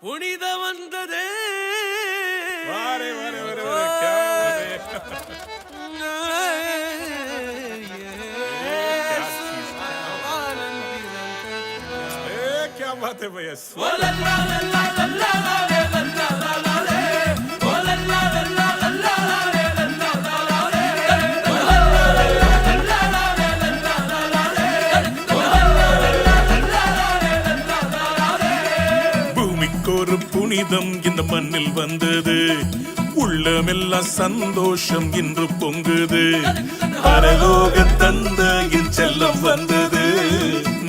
புனித வந்ததே வாரே வாரே வாரே क्या बात है भैया ஒரு புனிதம் இந்த மண்ணில் வந்தது உள்ளமெல்லாம் சந்தோஷம் இன்று பொங்குது பரலோக தந்தையின் செல்லம் வந்தது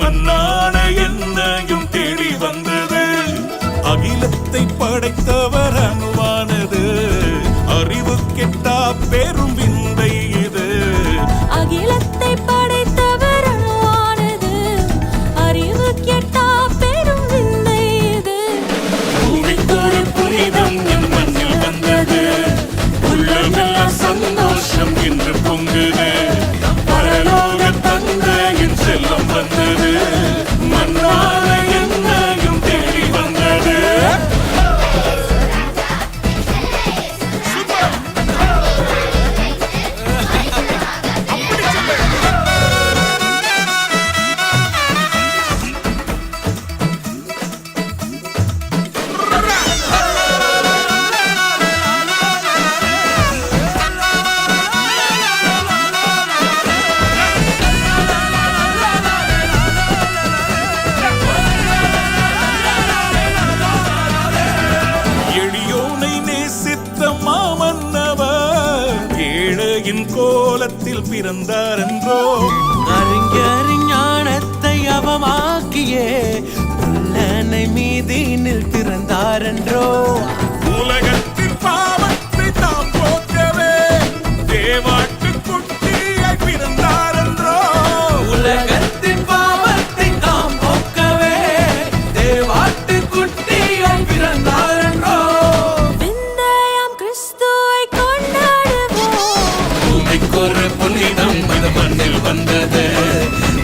மண்ணான என்னையும் தேடி வந்தது அகிலத்தை படைத்தவர் அணுவானது அறிவு கெட்டா பெரும் விந்தை இது அகிலத்தை படைத்தவர் அணுவானது அறிவு கெட்டா பெரும் விந்தை இது பூமிக்கொரு புனிதம் என் மண்ணில் வந்தது உள்ளமெல்லாம் சந்தோஷம் இன்று பொங்குது பரலோக தந்தையின் செல்லம் வந்தது மண்ணான என்னையும் தேடி வந்தது கோலத்தில் பிறந்தார் என்றோ அறிஞானத்தை அவமாக்கியே புல்லனை மீதினில் பிறந்தார் என்றோ உலகத்தின் பாவத்தை தாம் போக்கவே தேவாட்டு குட்டியாய் பிறந்தார் என்றோ உலகத்தின் பாவத்தை தாம் போக்கவே தேவாட்டு குட்டியாய் பிறந்தார் என்றோ விந்தையாம் கிறிஸ்துவை ஒரு புனிதம் இந்த மண்ணில் வந்தது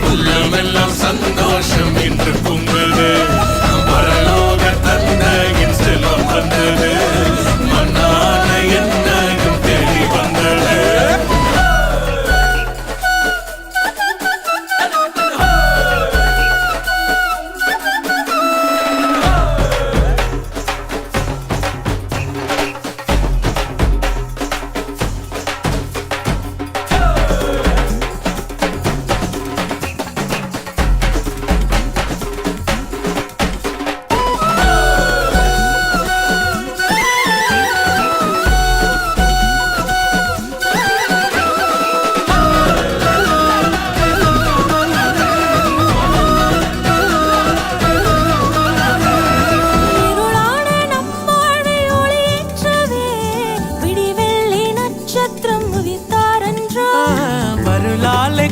உள்ளமெல்லாம் சந்தோஷம் இன்று பொங்குது பரலோக தந்தையின் செல்லம் வந்தது மண்ணான என்னையும் தேடி வந்தது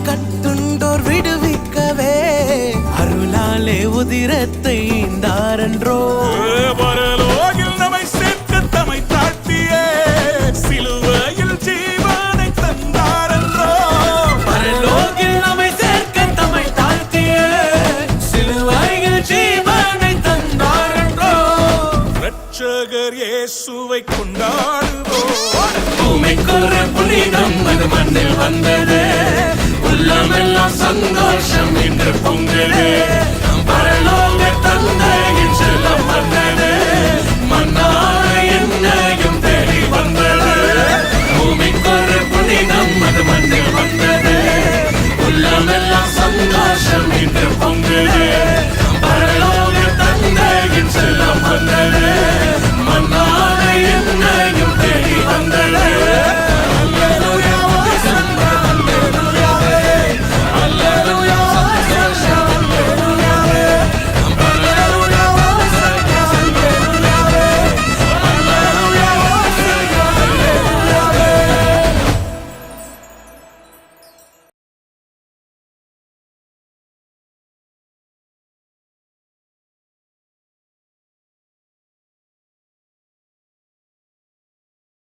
கட்டுண்டோர் விடுவிக்கவே அருளாலே உதிரத்தை ஈந்தாரன்றோ பரலோகில் நம்மை சேர்த்து தம்மை தாழ்த்தியே சிலுவையில் ஜீவனை தந்தாரன்றோ பரலோகில் நம்மை சேர்க்க தம்மை தாழ்த்தியே சிலுவையில் ஜீவனை தந்தாரன்றோ இரட்சகர் இயேசுவை கொண்டாடுவோம் பூமிக்கொரு புனிதம் அது மண்ணில் வந்தது உள்ளமெல்லாம் சந்தோஷம் இன்று பொங்குது பரலோக தந்தையின் செல்லம் வந்தது மண்ணான என்னையும் தேடி வந்தது பூமிக்கொரு புனிதம் அது மண்ணில் வந்தது